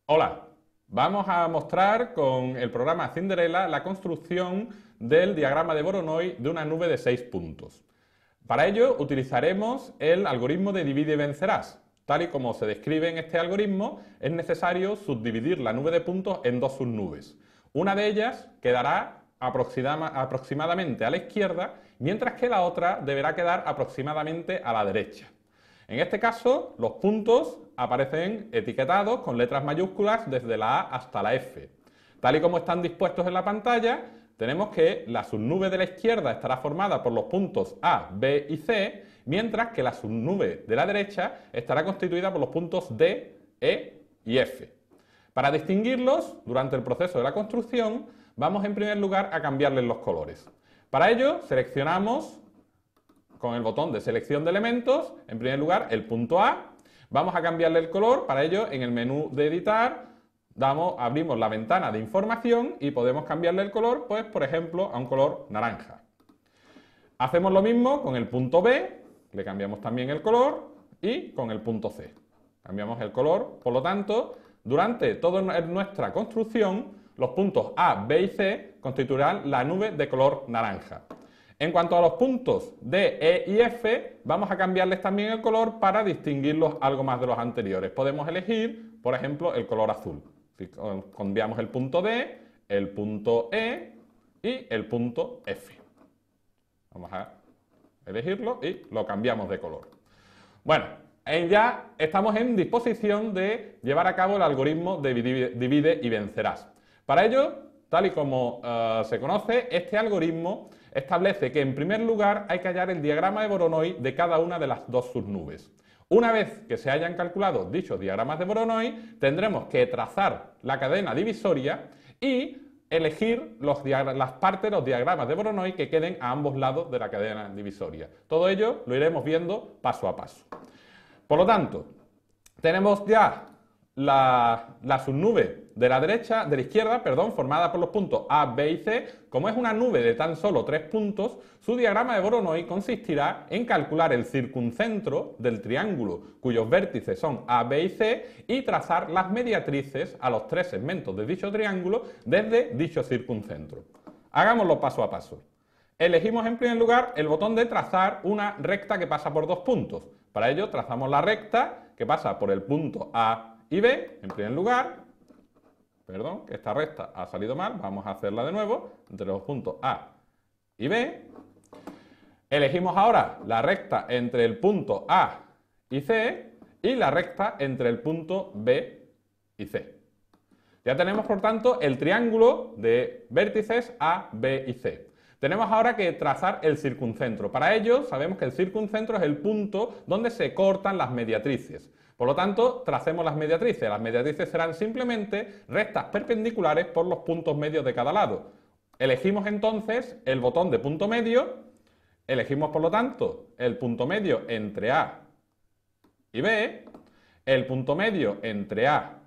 Hola, vamos a mostrar con el programa Cinderella la construcción del diagrama de Voronoi de una nube de 6 puntos. Para ello utilizaremos el algoritmo de divide y vencerás. Tal y como se describe en este algoritmo, es necesario subdividir la nube de puntos en dos subnubes. Una de ellas quedará aproximadamente a la izquierda, mientras que la otra deberá quedar aproximadamente a la derecha. En este caso, los puntos aparecen etiquetados con letras mayúsculas desde la A hasta la F. Tal y como están dispuestos en la pantalla, tenemos que la subnube de la izquierda estará formada por los puntos A, B y C, mientras que la subnube de la derecha estará constituida por los puntos D, E y F. Para distinguirlos, durante el proceso de la construcción, vamos en primer lugar a cambiarles los colores. Para ello, seleccionamos con el botón de selección de elementos, en primer lugar, el punto A. Vamos a cambiarle el color. Para ello, en el menú de editar, abrimos la ventana de información y podemos cambiarle el color, pues, por ejemplo, a un color naranja. Hacemos lo mismo con el punto B, le cambiamos también el color, y con el punto C. Cambiamos el color. Por lo tanto, durante toda nuestra construcción, los puntos A, B y C constituirán la nube de color naranja. En cuanto a los puntos D, E y F, vamos a cambiarles también el color para distinguirlos algo más de los anteriores. Podemos elegir, por ejemplo, el color azul. Cambiamos el punto D, el punto E y el punto F. Vamos a elegirlo y lo cambiamos de color. Bueno, ya estamos en disposición de llevar a cabo el algoritmo de divide y vencerás. Para ello, tal y como se conoce, este algoritmo establece que en primer lugar hay que hallar el diagrama de Voronoi de cada una de las dos subnubes. Una vez que se hayan calculado dichos diagramas de Voronoi, tendremos que trazar la cadena divisoria y elegir las partes, los diagramas de Voronoi que queden a ambos lados de la cadena divisoria. Todo ello lo iremos viendo paso a paso. Por lo tanto, tenemos ya la subnube de la izquierda, formada por los puntos A, B y C. Como es una nube de tan solo 3 puntos, su diagrama de Voronoi consistirá en calcular el circuncentro del triángulo cuyos vértices son A, B y C y trazar las mediatrices a los 3 segmentos de dicho triángulo desde dicho circuncentro. Hagámoslo paso a paso. Elegimos en primer lugar el botón de trazar una recta que pasa por 2 puntos. Para ello trazamos la recta que pasa por el punto A y B, en primer lugar. Perdón, que esta recta ha salido mal, vamos a hacerla de nuevo, entre los puntos A y B. Elegimos ahora la recta entre el punto A y C y la recta entre el punto B y C. Ya tenemos, por tanto, el triángulo de vértices A, B y C. Tenemos ahora que trazar el circuncentro. Para ello, sabemos que el circuncentro es el punto donde se cortan las mediatrices. Por lo tanto, tracemos las mediatrices. Las mediatrices serán simplemente rectas perpendiculares por los puntos medios de cada lado. Elegimos entonces el botón de punto medio. Elegimos, por lo tanto, el punto medio entre A y B, el punto medio entre A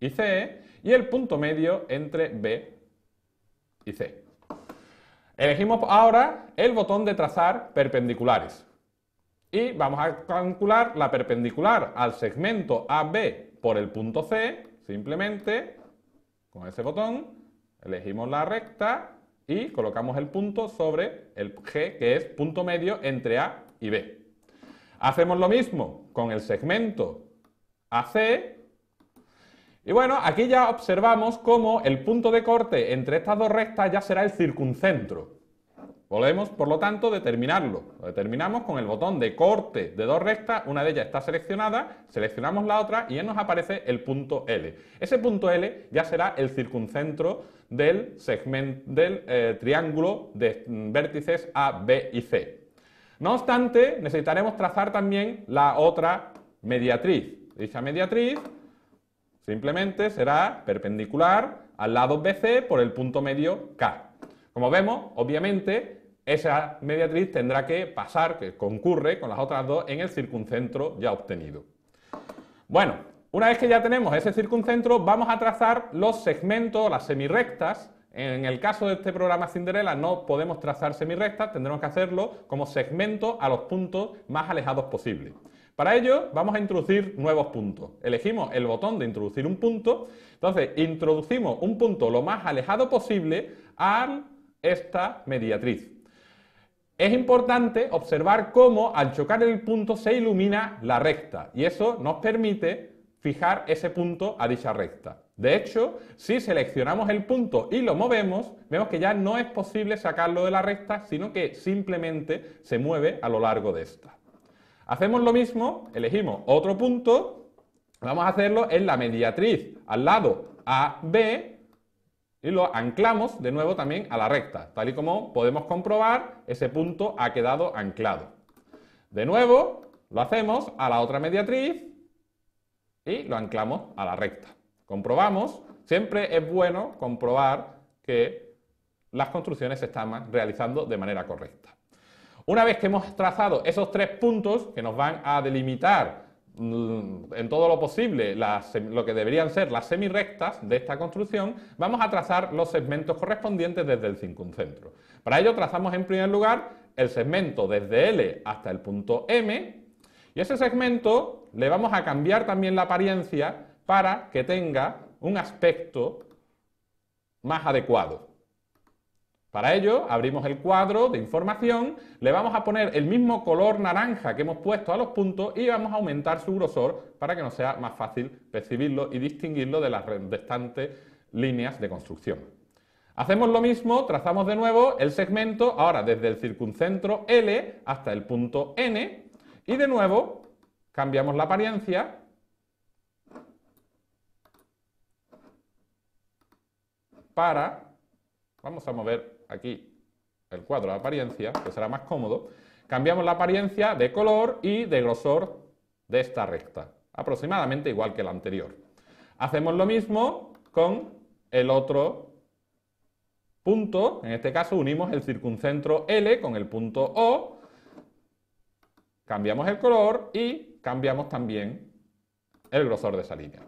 y C y el punto medio entre B y C. Elegimos ahora el botón de trazar perpendiculares. Y vamos a calcular la perpendicular al segmento AB por el punto C, simplemente con ese botón, elegimos la recta y colocamos el punto sobre el G, que es punto medio entre A y B. Hacemos lo mismo con el segmento AC. Y bueno, aquí ya observamos cómo el punto de corte entre estas dos rectas ya será el circuncentro. Podemos, por lo tanto, determinarlo. Lo determinamos con el botón de corte de dos rectas, una de ellas está seleccionada, seleccionamos la otra y ya nos aparece el punto L. Ese punto L ya será el circuncentro del triángulo de vértices A, B y C. No obstante, necesitaremos trazar también la otra mediatriz. Dicha mediatriz simplemente será perpendicular al lado BC por el punto medio K. Como vemos, obviamente, esa mediatriz tendrá que pasar, que concurre con las otras dos, en el circuncentro ya obtenido. Bueno, una vez que ya tenemos ese circuncentro, vamos a trazar los segmentos, las semirrectas. En el caso de este programa Cinderella no podemos trazar semirrectas, tendremos que hacerlo como segmento a los puntos más alejados posible. Para ello vamos a introducir nuevos puntos. Elegimos el botón de introducir un punto, entonces introducimos un punto lo más alejado posible a esta mediatriz. Es importante observar cómo al chocar el punto se ilumina la recta y eso nos permite fijar ese punto a dicha recta. De hecho, si seleccionamos el punto y lo movemos, vemos que ya no es posible sacarlo de la recta, sino que simplemente se mueve a lo largo de esta. Hacemos lo mismo, elegimos otro punto, vamos a hacerlo en la mediatriz al lado AB y lo anclamos de nuevo también a la recta. Tal y como podemos comprobar, ese punto ha quedado anclado. De nuevo, lo hacemos a la otra mediatriz y lo anclamos a la recta. Comprobamos, siempre es bueno comprobar que las construcciones se están realizando de manera correcta. Una vez que hemos trazado esos 3 puntos que nos van a delimitar en todo lo posible lo que deberían ser las semirrectas de esta construcción, vamos a trazar los segmentos correspondientes desde el circuncentro. Para ello trazamos en primer lugar el segmento desde L hasta el punto M y ese segmento le vamos a cambiar también la apariencia para que tenga un aspecto más adecuado. Para ello, abrimos el cuadro de información, le vamos a poner el mismo color naranja que hemos puesto a los puntos y vamos a aumentar su grosor para que nos sea más fácil percibirlo y distinguirlo de las restantes líneas de construcción. Hacemos lo mismo, trazamos de nuevo el segmento, ahora desde el circuncentro L hasta el punto N y de nuevo cambiamos la apariencia para, vamos a mover aquí el cuadro de apariencia, que será más cómodo, cambiamos la apariencia de color y de grosor de esta recta, aproximadamente igual que la anterior. Hacemos lo mismo con el otro punto, en este caso unimos el circuncentro L con el punto O, cambiamos el color y cambiamos también el grosor de esa línea.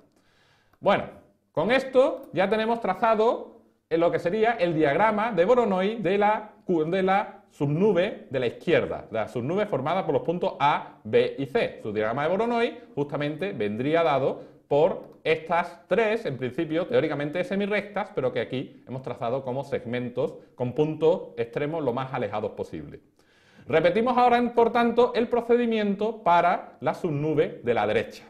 Bueno, con esto ya tenemos trazado en lo que sería el diagrama de Voronoi de la subnube de la izquierda, la subnube formada por los puntos A, B y C. Su diagrama de Voronoi justamente vendría dado por estas 3, en principio, teóricamente semirrectas, pero que aquí hemos trazado como segmentos con puntos extremos lo más alejados posible. Repetimos ahora, por tanto, el procedimiento para la subnube de la derecha.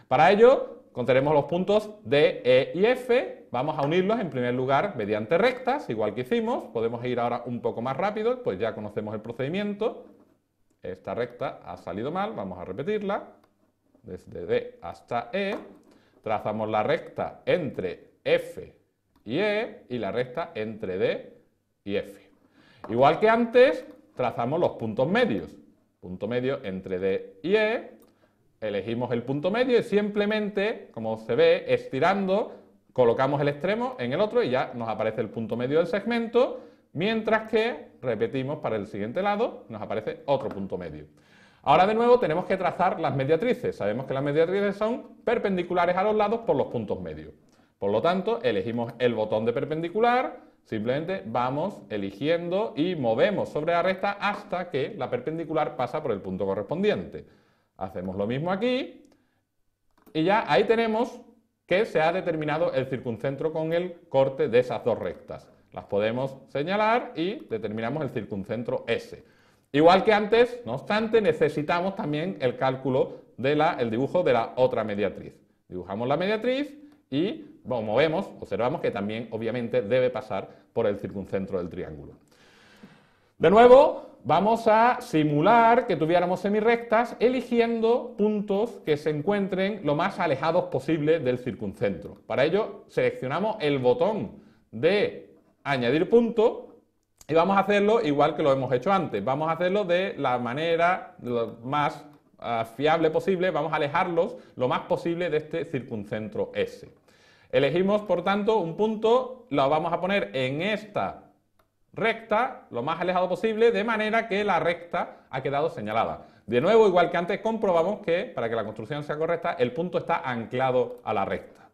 Para ello, contaremos los puntos D, E y F, vamos a unirlos en primer lugar mediante rectas, igual que hicimos, podemos ir ahora un poco más rápido, pues ya conocemos el procedimiento. Esta recta ha salido mal, vamos a repetirla, desde D hasta E, trazamos la recta entre F y E y la recta entre D y F. Igual que antes, trazamos los puntos medios, punto medio entre D y E, elegimos el punto medio y simplemente, como se ve, estirando, colocamos el extremo en el otro y ya nos aparece el punto medio del segmento, mientras que repetimos para el siguiente lado, nos aparece otro punto medio. Ahora de nuevo tenemos que trazar las mediatrices. Sabemos que las mediatrices son perpendiculares a los lados por los puntos medios. Por lo tanto, elegimos el botón de perpendicular, simplemente vamos eligiendo y movemos sobre la recta hasta que la perpendicular pasa por el punto correspondiente. Hacemos lo mismo aquí y ya ahí tenemos que se ha determinado el circuncentro con el corte de esas 2 rectas. Las podemos señalar y determinamos el circuncentro S. Igual que antes, no obstante, necesitamos también el cálculo el dibujo de la otra mediatriz. Dibujamos la mediatriz y movemos, observamos que también obviamente debe pasar por el circuncentro del triángulo. De nuevo, vamos a simular que tuviéramos semirrectas eligiendo puntos que se encuentren lo más alejados posible del circuncentro. Para ello, seleccionamos el botón de añadir punto y vamos a hacerlo igual que lo hemos hecho antes. Vamos a hacerlo de la manera más fiable posible, vamos a alejarlos lo más posible de este circuncentro S. Elegimos, por tanto, un punto, lo vamos a poner en esta recta lo más alejado posible, de manera que la recta ha quedado señalada. De nuevo, igual que antes, comprobamos que para que la construcción sea correcta, el punto está anclado a la recta.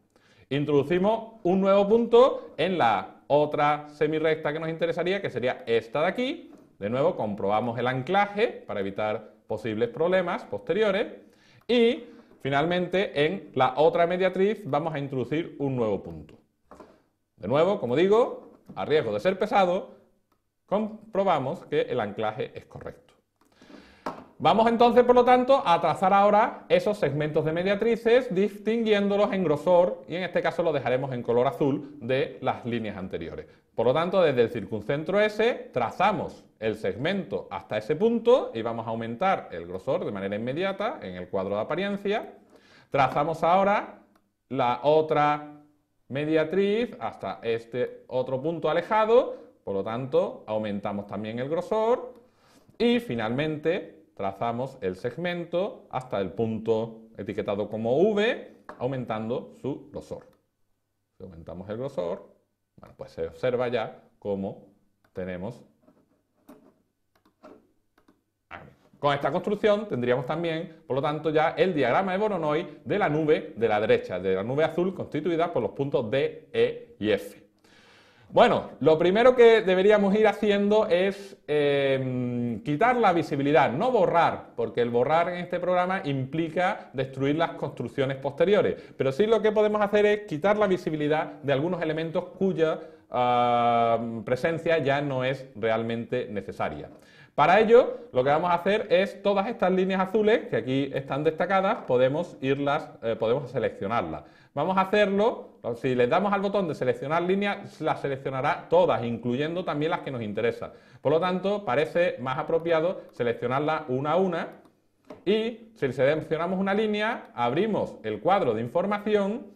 Introducimos un nuevo punto en la otra semirrecta que nos interesaría, que sería esta de aquí. De nuevo, comprobamos el anclaje para evitar posibles problemas posteriores. Y finalmente en la otra mediatriz vamos a introducir un nuevo punto. De nuevo, como digo, a riesgo de ser pesado, comprobamos que el anclaje es correcto. Vamos entonces, por lo tanto, a trazar ahora esos segmentos de mediatrices, distinguiéndolos en grosor, y en este caso lo dejaremos en color azul, de las líneas anteriores. Por lo tanto, desde el circuncentro S trazamos el segmento hasta ese punto y vamos a aumentar el grosor de manera inmediata en el cuadro de apariencia. Trazamos ahora la otra mediatriz hasta este otro punto alejado, por lo tanto, aumentamos también el grosor y finalmente trazamos el segmento hasta el punto etiquetado como V, aumentando su grosor. Si aumentamos el grosor, bueno, pues se observa ya cómo tenemos. Con esta construcción tendríamos también, por lo tanto, ya el diagrama de Voronoi de la nube de la derecha, de la nube azul constituida por los puntos D, E y F. Bueno, lo primero que deberíamos ir haciendo es quitar la visibilidad, no borrar, porque el borrar en este programa implica destruir las construcciones posteriores, pero sí lo que podemos hacer es quitar la visibilidad de algunos elementos cuya presencia ya no es realmente necesaria. Para ello, lo que vamos a hacer es todas estas líneas azules, que aquí están destacadas, podemos seleccionarlas. Vamos a hacerlo, si le damos al botón de seleccionar líneas, las seleccionará todas, incluyendo también las que nos interesan. Por lo tanto, parece más apropiado seleccionarlas una a una y si seleccionamos una línea, abrimos el cuadro de información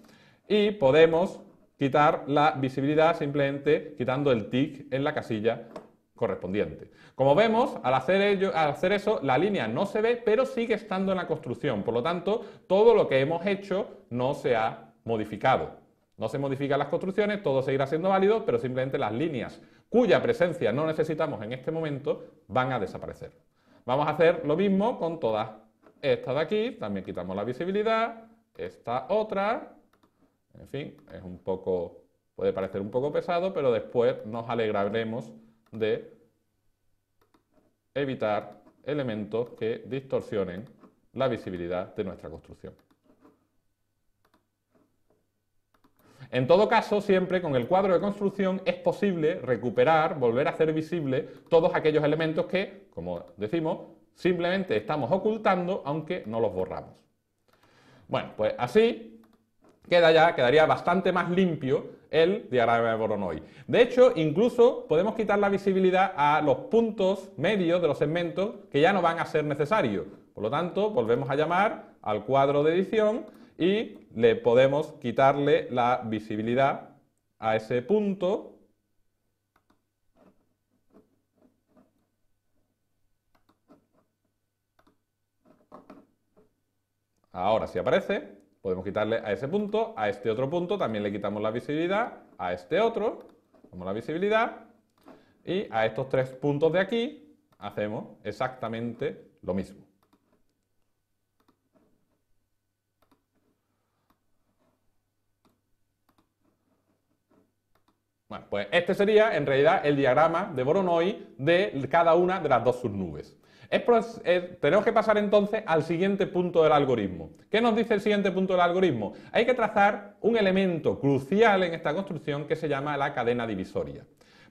y podemos quitar la visibilidad simplemente quitando el tic en la casilla correspondiente. Como vemos, al hacer eso, la línea no se ve, pero sigue estando en la construcción. Por lo tanto, todo lo que hemos hecho no se ha modificado. No se modifican las construcciones, todo seguirá siendo válido, pero simplemente las líneas cuya presencia no necesitamos en este momento van a desaparecer. Vamos a hacer lo mismo con todas estas de aquí. También quitamos la visibilidad, esta otra. En fin, puede parecer un poco pesado, pero después nos alegraremos de evitar elementos que distorsionen la visibilidad de nuestra construcción. En todo caso, siempre con el cuadro de construcción es posible recuperar, volver a hacer visible todos aquellos elementos que, como decimos, simplemente estamos ocultando aunque no los borramos. Bueno, pues así quedaría bastante más limpio el diagrama de Voronoi. De hecho, incluso podemos quitar la visibilidad a los puntos medios de los segmentos que ya no van a ser necesarios. Por lo tanto, volvemos a llamar al cuadro de edición y le podemos quitarle la visibilidad a ese punto. Ahora sí aparece. Podemos quitarle a ese punto, a este otro punto también le quitamos la visibilidad, a este otro, damos la visibilidad y a estos tres puntos de aquí hacemos exactamente lo mismo. Bueno, pues este sería en realidad el diagrama de Voronoi de cada una de las dos subnubes. Tenemos que pasar entonces al siguiente punto del algoritmo. ¿Qué nos dice el siguiente punto del algoritmo? Hay que trazar un elemento crucial en esta construcción que se llama la cadena divisoria.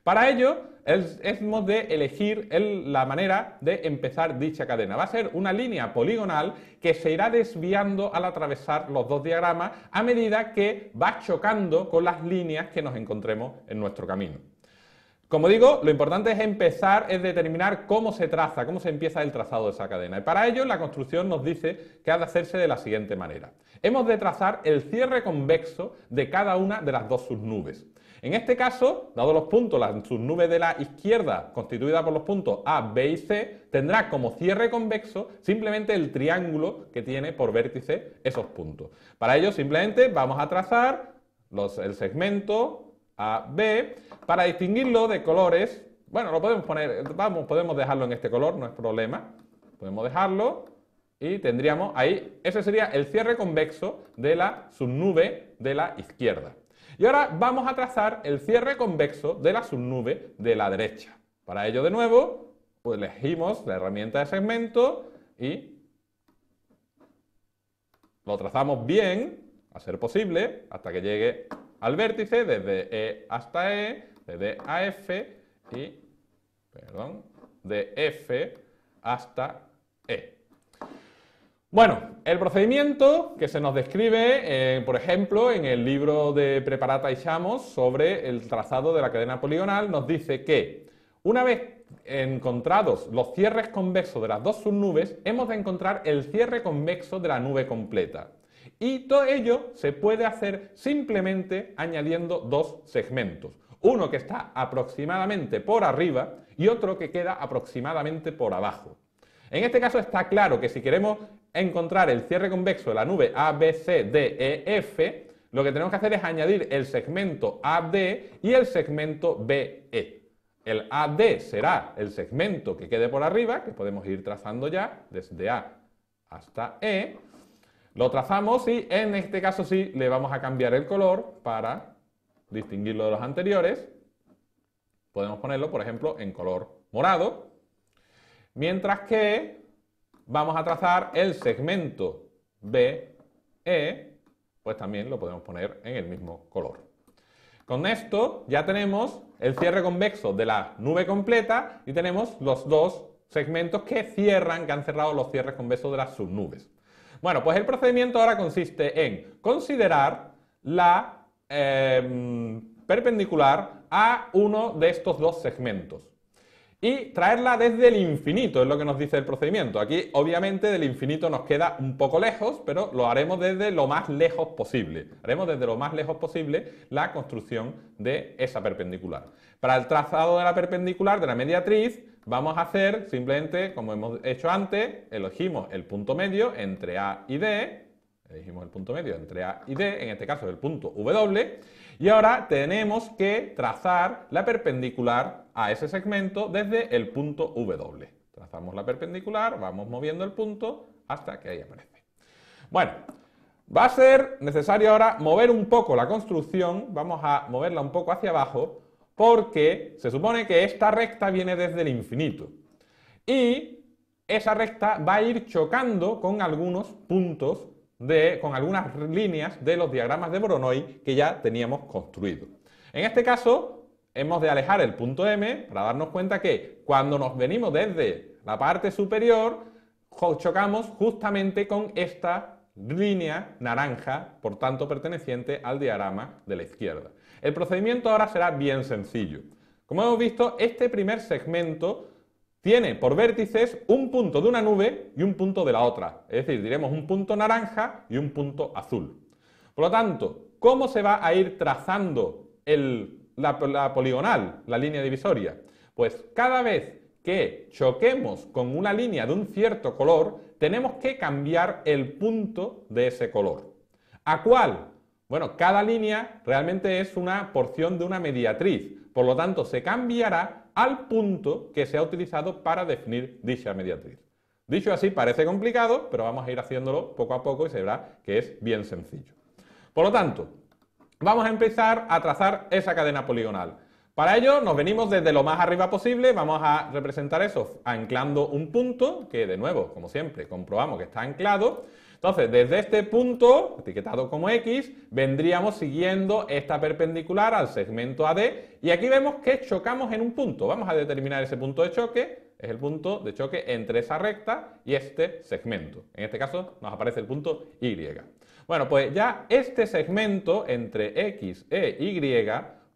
Para ello, hemos de elegir la manera de empezar dicha cadena. Va a ser una línea poligonal que se irá desviando al atravesar los dos diagramas a medida que va chocando con las líneas que nos encontremos en nuestro camino. Como digo, lo importante es determinar cómo se traza, cómo se empieza el trazado de esa cadena. Y para ello, la construcción nos dice que ha de hacerse de la siguiente manera. Hemos de trazar el cierre convexo de cada una de las dos subnubes. En este caso, dado los puntos, la subnube de la izquierda, constituida por los puntos A, B y C, tendrá como cierre convexo simplemente el triángulo que tiene por vértice esos puntos. Para ello, simplemente vamos a trazar el segmento A, B, para distinguirlo de colores. Bueno, lo podemos poner, podemos dejarlo en este color, no es problema. Podemos dejarlo y tendríamos ahí, ese sería el cierre convexo de la subnube de la izquierda. Y ahora vamos a trazar el cierre convexo de la subnube de la derecha. Para ello, de nuevo, pues elegimos la herramienta de segmento y lo trazamos bien, a ser posible, hasta que llegue al vértice, desde E hasta E, desde a F y, de F hasta E. Bueno, el procedimiento que se nos describe, por ejemplo, en el libro de Preparata y Chamos sobre el trazado de la cadena poligonal, nos dice que una vez encontrados los cierres convexos de las dos subnubes, hemos de encontrar el cierre convexo de la nube completa. Y todo ello se puede hacer simplemente añadiendo dos segmentos. Uno que está aproximadamente por arriba y otro que queda aproximadamente por abajo. En este caso está claro que si queremos encontrar el cierre convexo de la nube ABCDEF, lo que tenemos que hacer es añadir el segmento AD y el segmento BE. El AD será el segmento que quede por arriba, que podemos ir trazando ya desde A hasta E. Lo trazamos y en este caso sí le vamos a cambiar el color para distinguirlo de los anteriores. Podemos ponerlo, por ejemplo, en color morado. Mientras que vamos a trazar el segmento BE, pues también lo podemos poner en el mismo color. Con esto ya tenemos el cierre convexo de la nube completa y tenemos los dos segmentos que han cerrado los cierres convexos de las subnubes. Bueno, pues el procedimiento ahora consiste en considerar la perpendicular a uno de estos dos segmentos y traerla desde el infinito, es lo que nos dice el procedimiento. Aquí, obviamente, del infinito nos queda un poco lejos, pero lo haremos desde lo más lejos posible. Haremos desde lo más lejos posible la construcción de esa perpendicular. Para el trazado de la perpendicular de la mediatriz, vamos a hacer simplemente, como hemos hecho antes, elegimos el punto medio entre A y D, elegimos el punto medio entre A y D, en este caso el punto W, y ahora tenemos que trazar la perpendicular a ese segmento desde el punto W. Trazamos la perpendicular, vamos moviendo el punto hasta que ahí aparece. Bueno, va a ser necesario ahora mover un poco la construcción, vamos a moverla un poco hacia abajo, porque se supone que esta recta viene desde el infinito. Y esa recta va a ir chocando con algunos puntos, con algunas líneas de los diagramas de Voronoi que ya teníamos construidos. En este caso, hemos de alejar el punto M para darnos cuenta que cuando nos venimos desde la parte superior, chocamos justamente con esta línea naranja, por tanto perteneciente al diagrama de la izquierda. El procedimiento ahora será bien sencillo. Como hemos visto, este primer segmento tiene por vértices un punto de una nube y un punto de la otra. Es decir, diremos un punto naranja y un punto azul. Por lo tanto, ¿cómo se va a ir trazando la poligonal, la línea divisoria? Pues cada vez que choquemos con una línea de un cierto color, tenemos que cambiar el punto de ese color. ¿A cuál? Bueno, cada línea realmente es una porción de una mediatriz, por lo tanto se cambiará al punto que se ha utilizado para definir dicha mediatriz. Dicho así parece complicado, pero vamos a ir haciéndolo poco a poco y se verá que es bien sencillo. Por lo tanto, vamos a empezar a trazar esa cadena poligonal. Para ello nos venimos desde lo más arriba posible, vamos a representar eso anclando un punto, que de nuevo, como siempre, comprobamos que está anclado. Entonces, desde este punto, etiquetado como X, vendríamos siguiendo esta perpendicular al segmento AD y aquí vemos que chocamos en un punto. Vamos a determinar ese punto de choque, es el punto de choque entre esa recta y este segmento. En este caso nos aparece el punto Y. Bueno, pues ya este segmento entre X e Y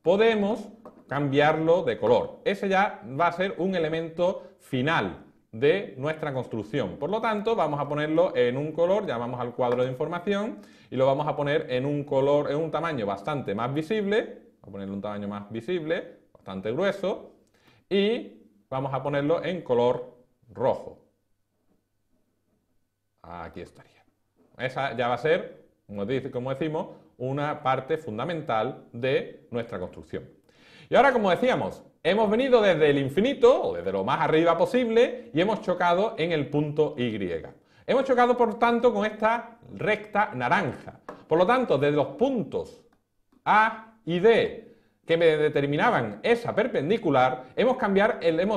podemos cambiarlo de color. Ese ya va a ser un elemento final de nuestra construcción. Por lo tanto, vamos a ponerlo en un color, llamamos al cuadro de información y lo vamos a poner en un color, en un tamaño bastante más visible, vamos a ponerle un tamaño más visible, bastante grueso, y vamos a ponerlo en color rojo. Aquí estaría. Esa ya va a ser, como decimos, una parte fundamental de nuestra construcción. Y ahora, como decíamos, hemos venido desde el infinito, o desde lo más arriba posible, y hemos chocado en el punto Y. Hemos chocado, por tanto, con esta recta naranja. Por lo tanto, desde los puntos A y D que me determinaban esa perpendicular, hemos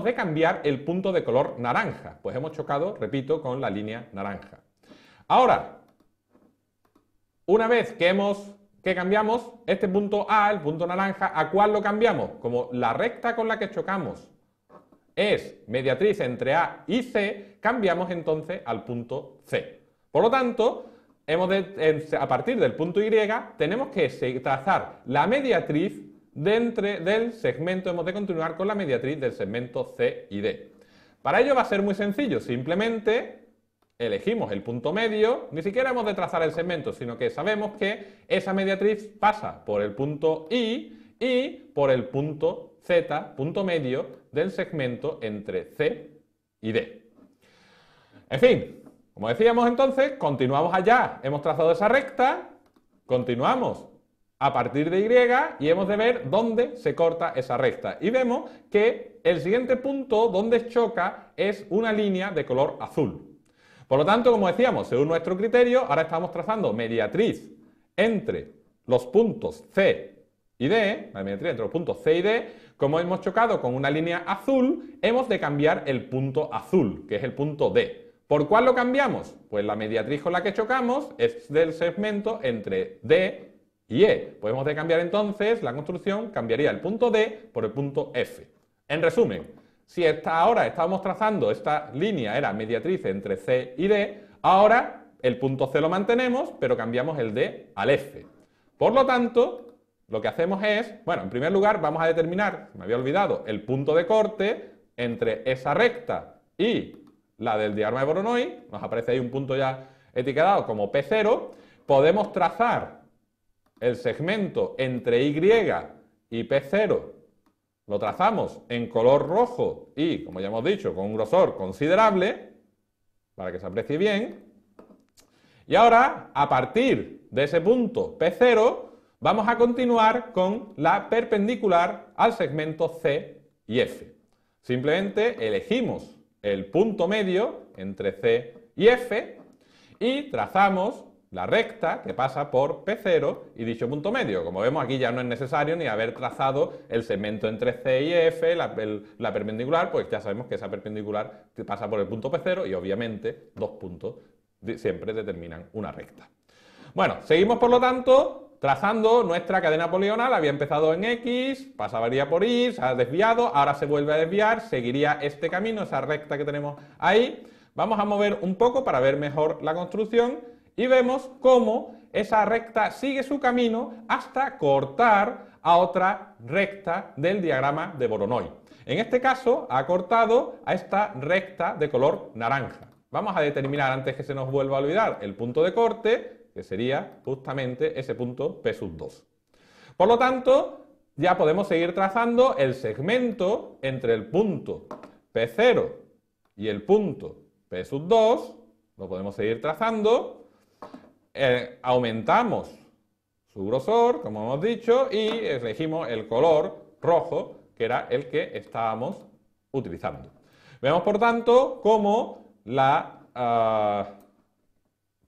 de cambiar el punto de color naranja. Pues hemos chocado, repito, con la línea naranja. Ahora, Una vez que cambiamos este punto A, el punto naranja, ¿a cuál lo cambiamos? Como la recta con la que chocamos es mediatriz entre A y C, cambiamos entonces al punto C. Por lo tanto, a partir del punto Y tenemos que trazar la mediatriz del segmento, hemos de continuar con la mediatriz del segmento C y D. Para ello va a ser muy sencillo, simplemente elegimos el punto medio, ni siquiera hemos de trazar el segmento, sino que sabemos que esa mediatriz pasa por el punto y por el punto Z, punto medio del segmento entre C y D. En fin, como decíamos entonces, continuamos allá, hemos trazado esa recta, continuamos a partir de Y y hemos de ver dónde se corta esa recta. Y vemos que el siguiente punto donde choca es una línea de color azul. Por lo tanto, como decíamos, según nuestro criterio, ahora estamos trazando mediatriz entre los puntos C y D, la mediatriz entre los puntos C y D. Como hemos chocado con una línea azul, hemos de cambiar el punto azul, que es el punto D. ¿Por cuál lo cambiamos? Pues la mediatriz con la que chocamos es del segmento entre D y E. Pues hemos de cambiar entonces, la construcción cambiaría el punto D por el punto F. En resumen, si hasta ahora estábamos trazando esta línea, era mediatriz entre C y D, ahora el punto C lo mantenemos, pero cambiamos el D al F. Por lo tanto, lo que hacemos es, bueno, en primer lugar vamos a determinar, me había olvidado, el punto de corte entre esa recta y la del diagrama de Voronoi, nos aparece ahí un punto ya etiquetado como P0, podemos trazar el segmento entre Y y P0, lo trazamos en color rojo y, como ya hemos dicho, con un grosor considerable, para que se aprecie bien. Y ahora, a partir de ese punto P0, vamos a continuar con la perpendicular al segmento C y F. Simplemente elegimos el punto medio entre C y F y trazamos la recta que pasa por P0 y dicho punto medio. Como vemos, aquí ya no es necesario ni haber trazado el segmento entre C y F, la perpendicular, pues ya sabemos que esa perpendicular pasa por el punto P0 y obviamente dos puntos siempre determinan una recta. Bueno, seguimos por lo tanto trazando nuestra cadena poligonal. Había empezado en X, pasaría por Y, se ha desviado, ahora se vuelve a desviar, seguiría este camino, esa recta que tenemos ahí. Vamos a mover un poco para ver mejor la construcción y vemos cómo esa recta sigue su camino hasta cortar a otra recta del diagrama de Voronoi. En este caso ha cortado a esta recta de color naranja. Vamos a determinar, antes que se nos vuelva a olvidar, el punto de corte, que sería justamente ese punto P2. Por lo tanto, ya podemos seguir trazando el segmento entre el punto P0 y el punto P2, lo podemos seguir trazando, aumentamos su grosor, como hemos dicho, y elegimos el color rojo, que era el que estábamos utilizando. Vemos, por tanto, cómo la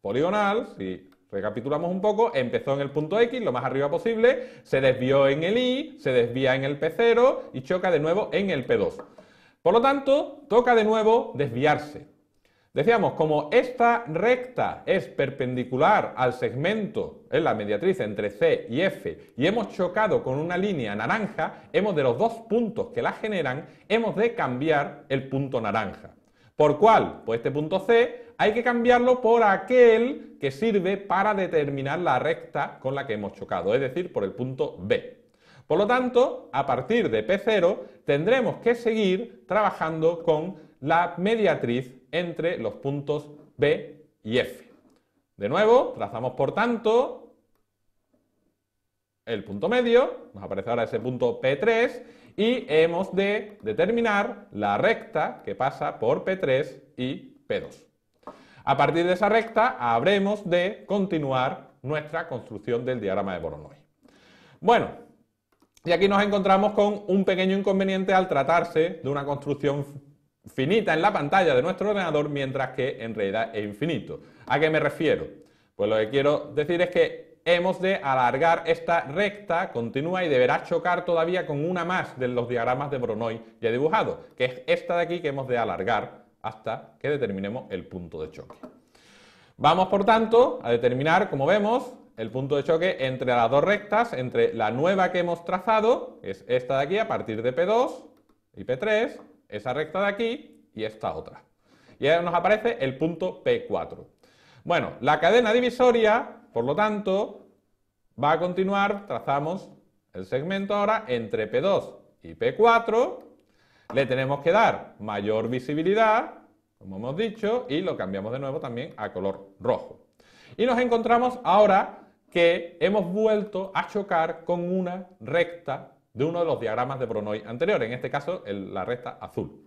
poligonal, si recapitulamos un poco, empezó en el punto X, lo más arriba posible, se desvió en el Y, se desvía en el P0 y choca de nuevo en el P2. Por lo tanto, toca de nuevo desviarse. Decíamos, como esta recta es perpendicular al segmento, es la mediatriz entre C y F, y hemos chocado con una línea naranja, hemos de los dos puntos que la generan, hemos de cambiar el punto naranja. ¿Por cuál? Pues este punto C hay que cambiarlo por aquel que sirve para determinar la recta con la que hemos chocado, es decir, por el punto B. Por lo tanto, a partir de P0 tendremos que seguir trabajando con la mediatriz entre los puntos B y F. De nuevo, trazamos por tanto el punto medio, nos aparece ahora ese punto P3 y hemos de determinar la recta que pasa por P3 y P2. A partir de esa recta habremos de continuar nuestra construcción del diagrama de Voronoi. Bueno, y aquí nos encontramos con un pequeño inconveniente al tratarse de una construcción finita en la pantalla de nuestro ordenador, mientras que en realidad es infinito. ¿A qué me refiero? Pues lo que quiero decir es que hemos de alargar esta recta continua y deberá chocar todavía con una más de los diagramas de Voronoi ya dibujados, que es esta de aquí que hemos de alargar hasta que determinemos el punto de choque. Vamos, por tanto, a determinar, como vemos, el punto de choque entre las dos rectas, entre la nueva que hemos trazado, que es esta de aquí, a partir de P2 y P3, esa recta de aquí y esta otra. Y ahora nos aparece el punto P4. Bueno, la cadena divisoria, por lo tanto, va a continuar, trazamos el segmento ahora entre P2 y P4, le tenemos que dar mayor visibilidad, como hemos dicho, y lo cambiamos de nuevo también a color rojo. Y nos encontramos ahora que hemos vuelto a chocar con una recta de uno de los diagramas de Voronoi anteriores, en este caso la recta azul.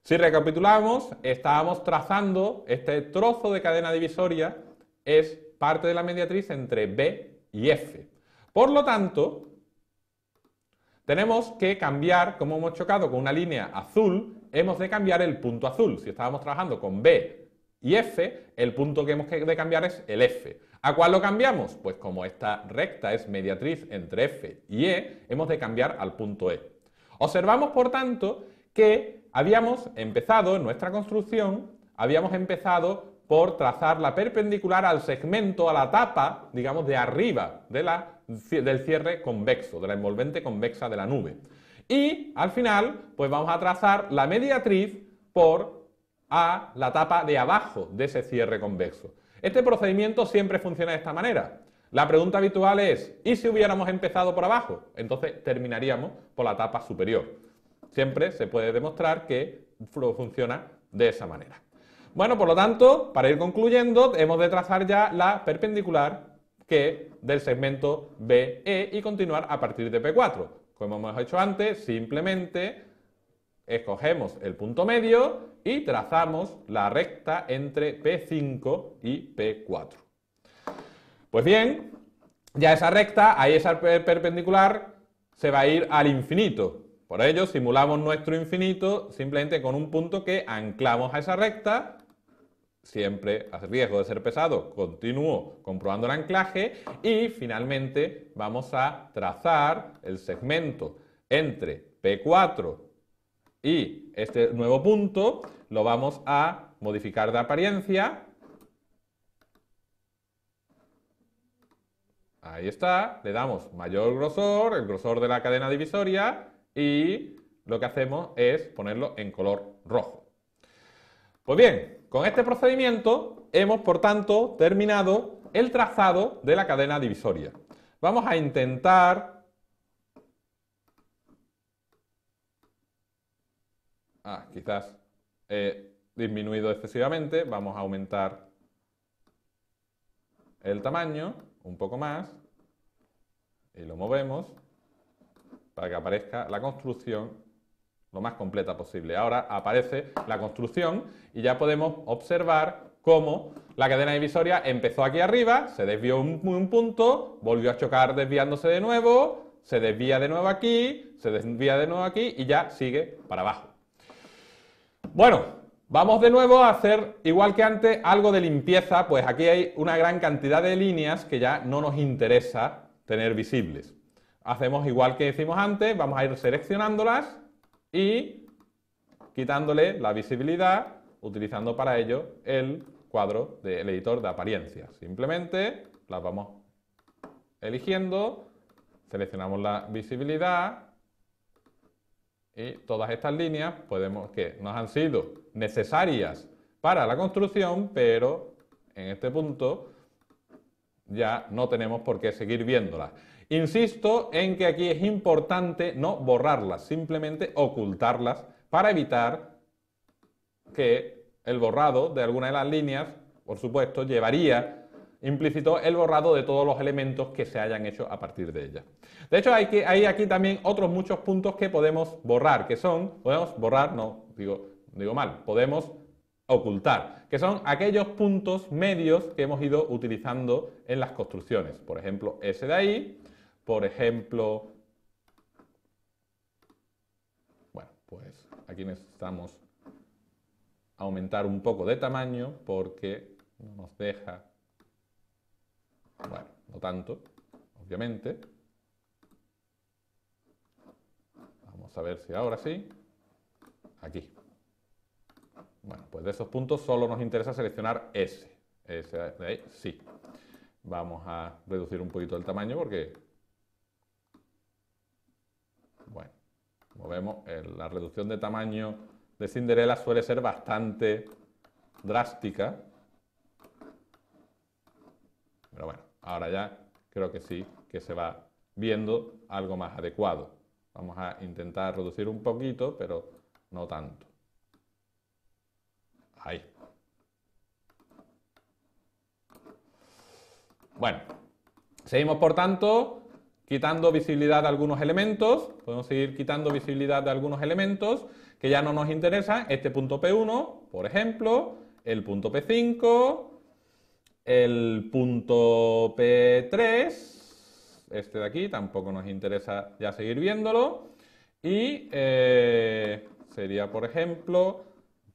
Si recapitulamos, estábamos trazando este trozo de cadena divisoria, es parte de la mediatriz entre B y F. Por lo tanto, tenemos que cambiar, como hemos chocado con una línea azul, hemos de cambiar el punto azul. Si estábamos trabajando con B y F, el punto que hemos de cambiar es el F. ¿A cuál lo cambiamos? Pues como esta recta es mediatriz entre F y E, hemos de cambiar al punto E. Observamos, por tanto, que habíamos empezado en nuestra construcción, por trazar la perpendicular al segmento, a la tapa, digamos, de arriba del cierre convexo, de la envolvente convexa de la nube. Y al final, pues vamos a trazar la mediatriz a la tapa de abajo de ese cierre convexo. Este procedimiento siempre funciona de esta manera. La pregunta habitual es, ¿y si hubiéramos empezado por abajo? Entonces terminaríamos por la tapa superior. Siempre se puede demostrar que funciona de esa manera. Bueno, por lo tanto, para ir concluyendo, hemos de trazar ya la perpendicular del segmento BE y continuar a partir de P4. Como hemos hecho antes, simplemente escogemos el punto medio y trazamos la recta entre P5 y P4. Pues bien, ya esa recta, ahí esa perpendicular, se va a ir al infinito. Por ello, simulamos nuestro infinito simplemente con un punto que anclamos a esa recta. Siempre a riesgo de ser pesado, continúo comprobando el anclaje y finalmente vamos a trazar el segmento entre P4 y este nuevo punto, lo vamos a modificar de apariencia. Ahí está, le damos mayor grosor, el grosor de la cadena divisoria y lo que hacemos es ponerlo en color rojo. Pues bien, con este procedimiento hemos, por tanto, terminado el trazado de la cadena divisoria. Vamos a intentar... quizás he disminuido excesivamente. Vamos a aumentar el tamaño un poco más y lo movemos para que aparezca la construcción lo más completa posible. Ahora aparece la construcción y ya podemos observar cómo la cadena divisoria empezó aquí arriba, se desvió un punto, volvió a chocar desviándose de nuevo, se desvía de nuevo aquí, se desvía de nuevo aquí y ya sigue para abajo. Bueno, vamos de nuevo a hacer, igual que antes, algo de limpieza, pues aquí hay una gran cantidad de líneas que ya no nos interesa tener visibles. Hacemos igual que hicimos antes, vamos a ir seleccionándolas y quitándole la visibilidad, utilizando para ello el cuadro del editor de apariencias. Simplemente las vamos eligiendo, seleccionamos la visibilidad y todas estas líneas que nos han sido necesarias para la construcción, pero en este punto ya no tenemos por qué seguir viéndolas. Insisto en que aquí es importante no borrarlas, simplemente ocultarlas para evitar que el borrado de alguna de las líneas, por supuesto, llevaría implícito el borrado de todos los elementos que se hayan hecho a partir de ella. De hecho, hay aquí también otros muchos puntos que podemos borrar, podemos ocultar, que son aquellos puntos medios que hemos ido utilizando en las construcciones. Por ejemplo, ese de ahí. Por ejemplo, bueno, pues aquí necesitamos aumentar un poco de tamaño porque no nos deja, bueno, no tanto, obviamente. Vamos a ver si ahora sí. Aquí. Bueno, pues de esos puntos solo nos interesa seleccionar ese de ahí, sí. Vamos a reducir un poquito el tamaño porque, bueno, como vemos, la reducción de tamaño de Cinderella suele ser bastante drástica. Pero bueno, ahora ya creo que sí, que se va viendo algo más adecuado. Vamos a intentar reducir un poquito, pero no tanto. Ahí. Bueno, seguimos por tanto quitando visibilidad de algunos elementos. Podemos seguir quitando visibilidad de algunos elementos que ya no nos interesan. Este punto P1, por ejemplo, el punto P5, el punto P3, este de aquí tampoco nos interesa ya seguir viéndolo. Y sería, por ejemplo,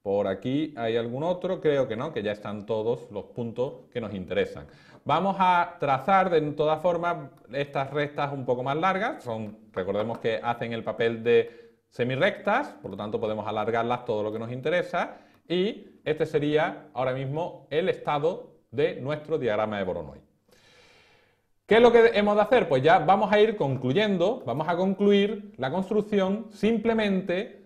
por aquí hay algún otro, creo que no, que ya están todos los puntos que nos interesan. Vamos a trazar de todas formas estas rectas un poco más largas, recordemos que hacen el papel de semirrectas, por lo tanto podemos alargarlas todo lo que nos interesa, y este sería ahora mismo el estado de nuestro diagrama de Voronoi. ¿Qué es lo que hemos de hacer? Pues ya vamos a ir concluyendo, vamos a concluir la construcción simplemente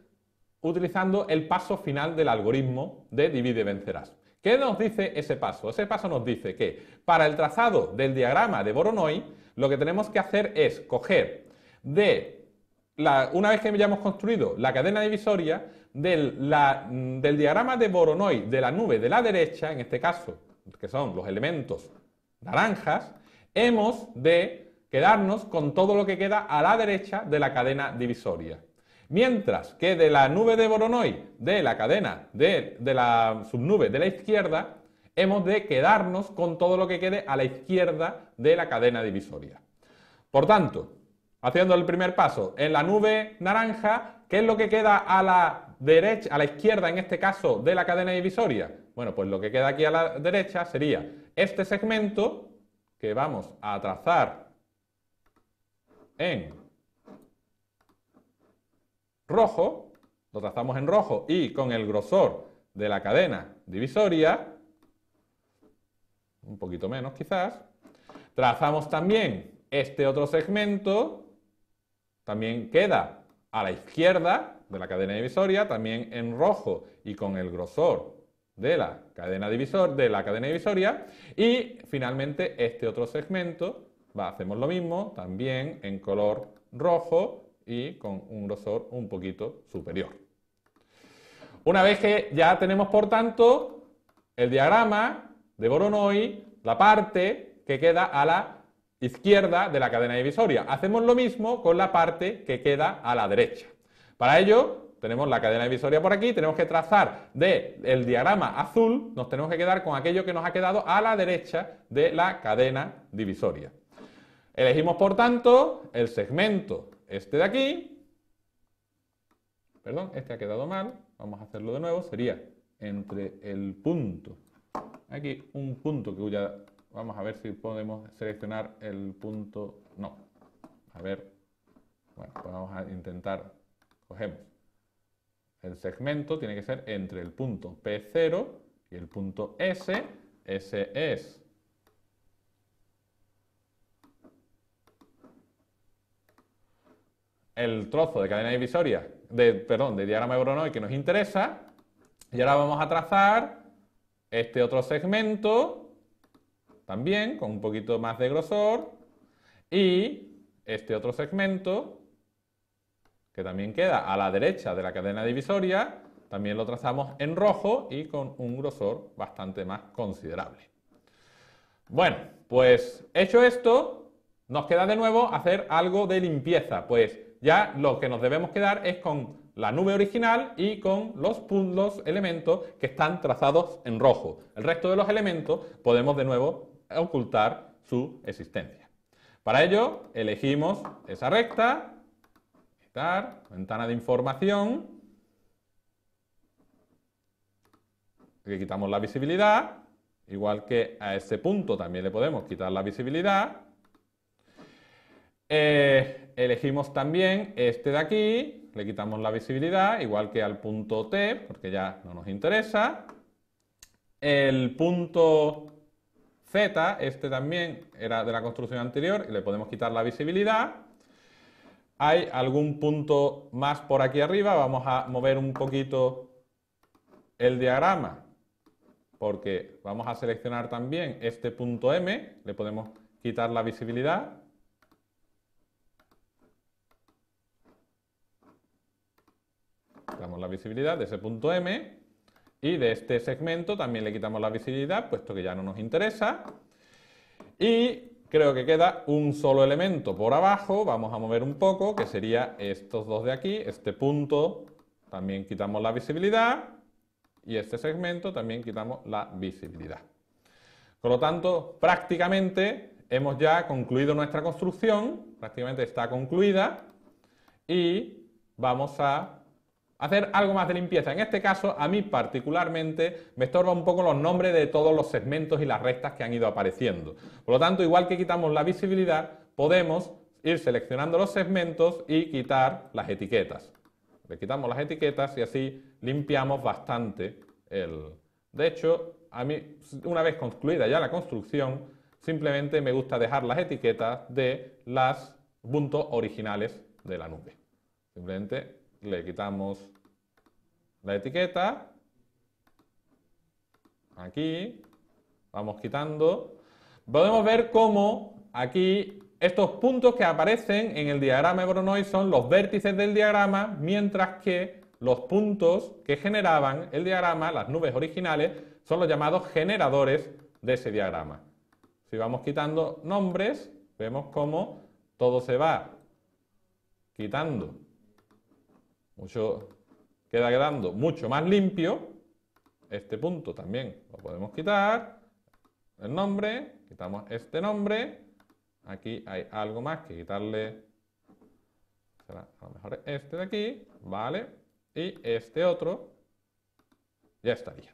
utilizando el paso final del algoritmo de divide y vencerás. ¿Qué nos dice ese paso? Ese paso nos dice que para el trazado del diagrama de Voronoi lo que tenemos que hacer es coger una vez que ya hemos construido la cadena divisoria del diagrama de Voronoi de la nube de la derecha, en este caso, que son los elementos naranjas, hemos de quedarnos con todo lo que queda a la derecha de la cadena divisoria. Mientras que de la nube de Voronoi, de la cadena de la subnube de la izquierda, hemos de quedarnos con todo lo que quede a la izquierda de la cadena divisoria. Por tanto, haciendo el primer paso, en la nube naranja, ¿qué es lo que queda a la derecha, a la izquierda en este caso de la cadena divisoria? Bueno, pues lo que queda aquí a la derecha sería este segmento que vamos a trazar en rojo, lo trazamos en rojo y con el grosor de la cadena divisoria, un poquito menos quizás, trazamos también este otro segmento, también queda a la izquierda de la cadena divisoria, también en rojo y con el grosor de la cadena divisoria, y finalmente este otro segmento, hacemos lo mismo, también en color rojo y con un grosor un poquito superior. Una vez que ya tenemos, por tanto, el diagrama de Voronoi, la parte que queda a la izquierda de la cadena divisoria. Hacemos lo mismo con la parte que queda a la derecha. Para ello, tenemos la cadena divisoria por aquí, tenemos que trazar del diagrama azul, nos tenemos que quedar con aquello que nos ha quedado a la derecha de la cadena divisoria. Elegimos, por tanto, el segmento este de aquí, perdón, este ha quedado mal, vamos a hacerlo de nuevo, sería entre el punto, aquí un punto que ya, vamos a ver si podemos seleccionar el punto, no, a ver, bueno, pues vamos a intentar, cogemos el segmento, tiene que ser entre el punto P0 y el punto S, ese es el trozo de cadena divisoria, de diagrama de Voronoi que nos interesa, y ahora vamos a trazar este otro segmento, también con un poquito más de grosor, y este otro segmento, que también queda a la derecha de la cadena divisoria, también lo trazamos en rojo y con un grosor bastante más considerable. Bueno, pues hecho esto, nos queda de nuevo hacer algo de limpieza, pues ya lo que nos debemos quedar es con la nube original y con los elementos que están trazados en rojo. El resto de los elementos podemos de nuevo ocultar su existencia. Para ello, elegimos esa recta, editar, ventana de información, le quitamos la visibilidad, igual que a ese punto también le podemos quitar la visibilidad. Elegimos también este de aquí, le quitamos la visibilidad, igual que al punto T, porque ya no nos interesa. El punto Z, este también era de la construcción anterior y le podemos quitar la visibilidad. Hay algún punto más por aquí arriba, vamos a mover un poquito el diagrama porque vamos a seleccionar también este punto M, le podemos quitar la visibilidad. Quitamos la visibilidad de ese punto M y de este segmento también le quitamos la visibilidad, puesto que ya no nos interesa. Y creo que queda un solo elemento por abajo, vamos a mover un poco, que sería estos dos de aquí, este punto también quitamos la visibilidad y este segmento también quitamos la visibilidad. Por lo tanto, prácticamente hemos ya concluido nuestra construcción, prácticamente está concluida y vamos a hacer algo más de limpieza. En este caso, a mí particularmente me estorba un poco los nombres de todos los segmentos y las rectas que han ido apareciendo. Por lo tanto, igual que quitamos la visibilidad, podemos ir seleccionando los segmentos y quitar las etiquetas. Le quitamos las etiquetas y así limpiamos bastante el... De hecho, a mí, una vez concluida ya la construcción, simplemente me gusta dejar las etiquetas de los puntos originales de la nube. Simplemente le quitamos la etiqueta, aquí, vamos quitando. Podemos ver cómo aquí estos puntos que aparecen en el diagrama de Voronoi son los vértices del diagrama, mientras que los puntos que generaban el diagrama, las nubes originales, son los llamados generadores de ese diagrama. Si vamos quitando nombres, vemos cómo todo se va quitando. Queda quedando mucho más limpio. Este punto también lo podemos quitar. El nombre, quitamos este nombre. Aquí hay algo más que quitarle. Será a lo mejor este de aquí, ¿vale? Y este otro. Ya estaría.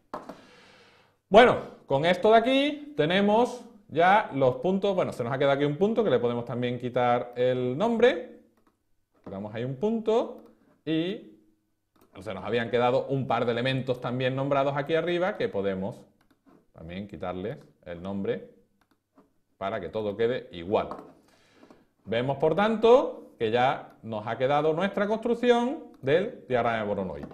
Bueno, con esto de aquí tenemos ya los puntos. Bueno, se nos ha quedado aquí un punto que le podemos también quitar el nombre. Quitamos ahí un punto. Y se nos habían quedado un par de elementos también nombrados aquí arriba que podemos también quitarles el nombre para que todo quede igual. Vemos, por tanto, que ya nos ha quedado nuestra construcción del diagrama de Voronoi.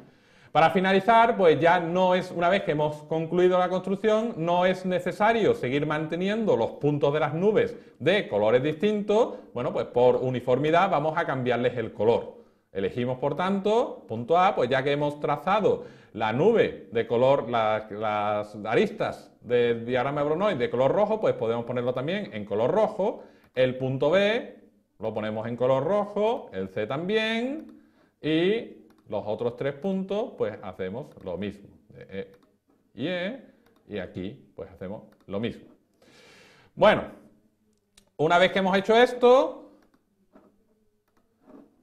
Para finalizar, pues ya no es, una vez que hemos concluido la construcción, no es necesario seguir manteniendo los puntos de las nubes de colores distintos. Bueno, pues por uniformidad vamos a cambiarles el color. Elegimos, por tanto, punto A, pues ya que hemos trazado la nube de color, las aristas del diagrama de Voronoi de color rojo, pues podemos ponerlo también en color rojo. El punto B lo ponemos en color rojo, el C también, y los otros tres puntos, pues hacemos lo mismo. Y aquí, pues hacemos lo mismo. Bueno, una vez que hemos hecho esto,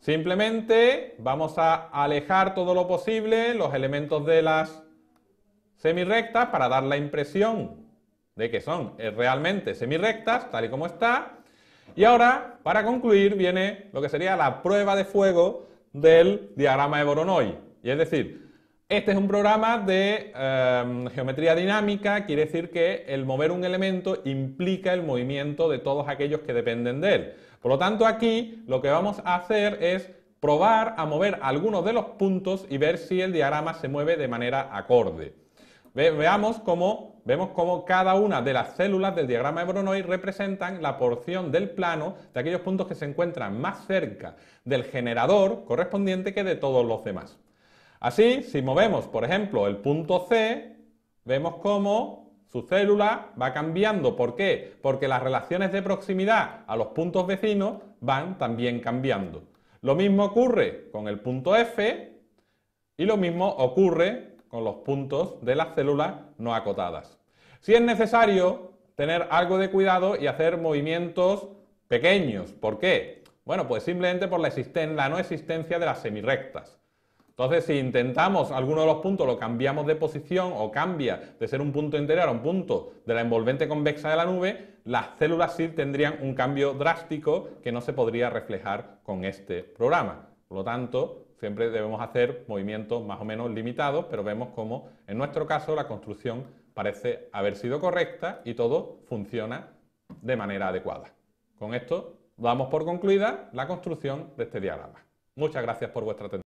simplemente vamos a alejar todo lo posible los elementos de las semirrectas para dar la impresión de que son realmente semirrectas, tal y como está. Y ahora, para concluir, viene lo que sería la prueba de fuego del diagrama de Voronoi. Y es decir, este es un programa de geometría dinámica, quiere decir que el mover un elemento implica el movimiento de todos aquellos que dependen de él. Por lo tanto, aquí lo que vamos a hacer es probar a mover algunos de los puntos y ver si el diagrama se mueve de manera acorde. Vemos cómo cada una de las células del diagrama de Voronoi representan la porción del plano de aquellos puntos que se encuentran más cerca del generador correspondiente que de todos los demás. Así, si movemos, por ejemplo, el punto C, vemos cómo su célula va cambiando. ¿Por qué? Porque las relaciones de proximidad a los puntos vecinos van también cambiando. Lo mismo ocurre con el punto F y lo mismo ocurre con los puntos de las células no acotadas. Si es necesario tener algo de cuidado y hacer movimientos pequeños. ¿Por qué? Bueno, pues simplemente por la no existencia de las semirrectas. Entonces, si intentamos alguno de los puntos, lo cambiamos de posición o cambia de ser un punto interior a un punto de la envolvente convexa de la nube, las células sí tendrían un cambio drástico que no se podría reflejar con este programa. Por lo tanto, siempre debemos hacer movimientos más o menos limitados, pero vemos cómo en nuestro caso la construcción parece haber sido correcta y todo funciona de manera adecuada. Con esto damos por concluida la construcción de este diagrama. Muchas gracias por vuestra atención.